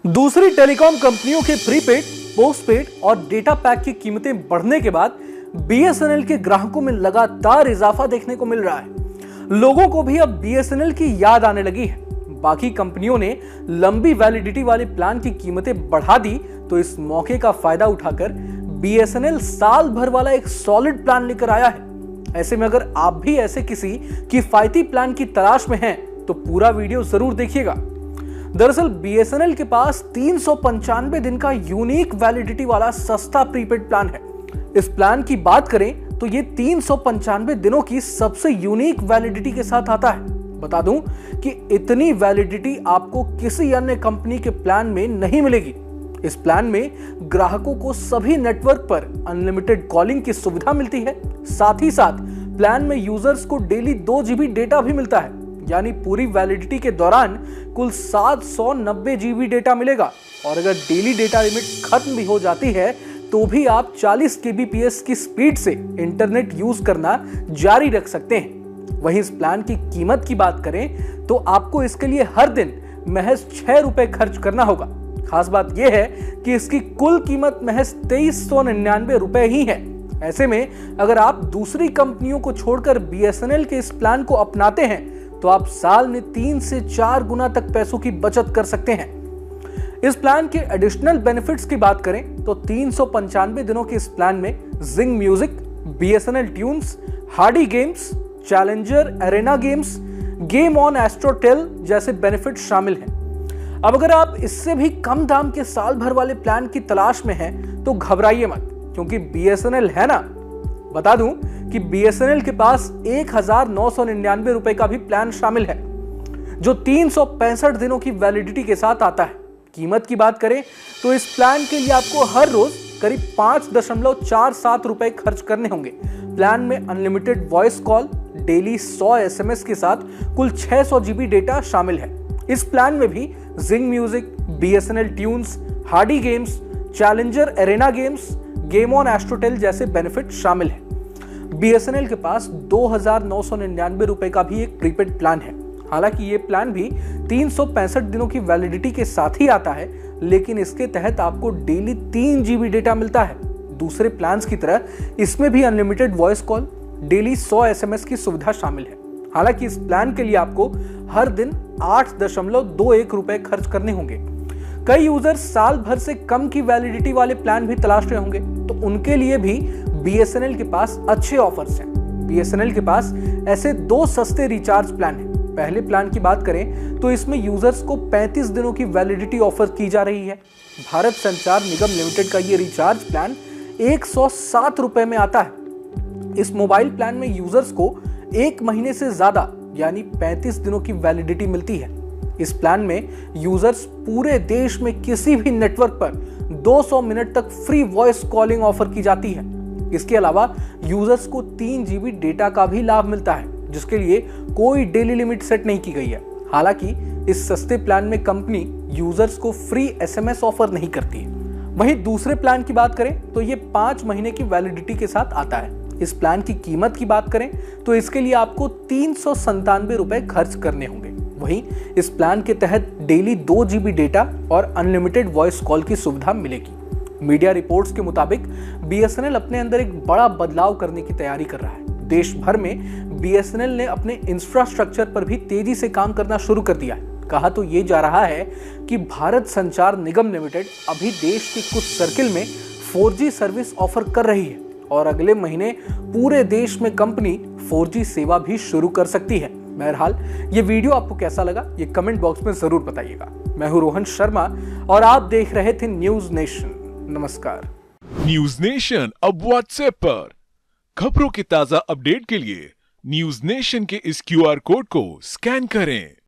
दूसरी टेलीकॉम कंपनियों के प्रीपेड, पोस्टपेड और डेटा पैक की कीमतें बढ़ने के बाद बीएसएनएल के ग्राहकों में लगातार इजाफा देखने को मिल रहा है। लोगों को भी अब बीएसएनएल की याद आने लगी है। बाकी कंपनियों ने लंबी वैलिडिटी वाले प्लान की कीमतें बढ़ा दी, तो इस मौके का फायदा उठाकर बीएसएनएल साल भर वाला एक सॉलिड प्लान लेकर आया है। ऐसे में अगर आप भी ऐसे किसी किफायती प्लान की तलाश में हैं, तो पूरा वीडियो जरूर देखिएगा। दरअसल बीएसएनएल के पास 395 दिन का यूनिक वैलिडिटी वाला सस्ता प्रीपेड प्लान है। इस प्लान की बात करें तो ये 395 दिनों की सबसे यूनिक वैलिडिटी के साथ आता है। बता दूं कि इतनी वैलिडिटी आपको किसी अन्य कंपनी के प्लान में नहीं मिलेगी। इस प्लान में ग्राहकों को सभी नेटवर्क पर अनलिमिटेड कॉलिंग की सुविधा मिलती है। साथ ही साथ प्लान में यूजर्स को डेली 2 GB डेटा भी मिलता है, यानी पूरी वैलिडिटी के दौरान कुल 790 GB डेटा मिलेगा। और अगर डेली डेटा लिमिट खत्म भी हो जाती है तो भी आप 40 kbps की स्पीड से इंटरनेट यूज करना जारी रख सकते हैं। वहीं इस प्लान की कीमत की बात करें तो आपको इसके लिए हर दिन महज 6 रुपए खर्च करना होगा। खास बात यह है कि इसकी कुल कीमत महज 2399 रुपए ही है। ऐसे में अगर आप दूसरी कंपनियों को छोड़कर बीएसएनएल के इस प्लान को अपनाते हैं तो आप साल में 3 से 4 गुना तक पैसों की बचत कर सकते हैं। इस प्लान के एडिशनल बेनिफिट्स की बात करें तो 395 दिनों के इस प्लान में Zing music, BSNL tunes, Hardy games, Challenger Arena games, game on Astrotell जैसे बेनिफिट शामिल हैं। अब अगर आप इससे भी कम दाम के साल भर वाले प्लान की तलाश में हैं तो घबराइए मत, क्योंकि बीएसएनएल है ना। बता दूं कि बीएसएनएल के पास 1999 रुपए का भी प्लान शामिल है, जो 365 दिनों की वैलिडिटी के साथ आता है। कीमत की बात करें तो इस प्लान के लिए आपको हर रोज करीब 5.47 रुपए खर्च करने होंगे। प्लान में unlimited voice call, daily 100 SMS के साथ कुल 600 GB डेटा शामिल है। इस प्लान में भी Zing music, BSNL tunes, Hardy games, Challenger Arena games, game on Astrotell जैसे बेनिफिट शामिल है। बीएसएनएल के पास 2999 रुपए का भी एक प्रीपेड प्लान है। हालांकि ये प्लान भी 365 दिनों की वैलिडिटी के साथ ही आता है, लेकिन इसके तहत आपको डेली 3 GB डेटा मिलता है। दूसरे प्लान्स की तरह इसमें भी unlimited voice call, daily 100 SMS की सुविधा शामिल है। हालांकि इस प्लान के लिए आपको हर दिन 8.21 रुपए खर्च करने होंगे। कई यूजर्स साल भर से कम की वैलिडिटी वाले प्लान भी तलाश रहे होंगे, तो उनके लिए भी बीएसएनएल के पास अच्छे ऑफर्स हैं। बीएसएनएल के पास ऐसे 2 सस्ते रिचार्ज प्लान हैं। पहले प्लान की बात करें तो इसमें यूजर्स को 35 दिनों की वैलिडिटी ऑफर की जा रही है। भारत संचार निगम लिमिटेड का ये रिचार्ज प्लान 107 रुपए में आता है। इस मोबाइल प्लान में यूजर्स को 1 महीने से ज्यादा यानी 35 दिनों की वैलिडिटी मिलती है। इस प्लान में यूजर्स पूरे देश में किसी भी नेटवर्क पर 200 मिनट तक फ्री वॉइस कॉलिंग ऑफर की जाती है। इसके अलावा यूजर्स को 3 GB डेटा का भी लाभ मिलता है, जिसके लिए कोई डेली लिमिट सेट नहीं की गई है। हालांकि इस सस्ते प्लान में कंपनी यूजर्स को फ्री SMS ऑफर नहीं करती है। वहीं दूसरे प्लान की बात करें तो ये 5 महीने की वैलिडिटी के साथ आता है। इस प्लान की कीमत की बात करें तो इसके लिए आपको 397 रुपए खर्च करने होंगे। वहीं इस प्लान के तहत डेली 2 GB डेटा और अनलिमिटेड वॉइस कॉल की सुविधा मिलेगी। मीडिया रिपोर्ट्स के मुताबिक बीएसएनएल अपने अंदर एक बड़ा बदलाव करने की तैयारी कर रहा है। देश भर में बीएसएनएल ने अपने इंफ्रास्ट्रक्चर पर भी तेजी से काम करना शुरू कर दिया है। कहा तो ये जा रहा है कि भारत संचार निगम लिमिटेड अभी देश के कुछ सर्किल में 4G सर्विस ऑफर कर रही है और अगले महीने पूरे देश में कंपनी 4G सेवा भी शुरू कर सकती है। बहरहाल ये वीडियो आपको कैसा लगा ये कमेंट बॉक्स में जरूर बताइएगा। मैं हूं रोहन शर्मा और आप देख रहे थे न्यूज नेशन। नमस्कार। न्यूज नेशन अब व्हाट्सएप पर खबरों की ताजा अपडेट के लिए न्यूज नेशन के इस QR कोड को स्कैन करें।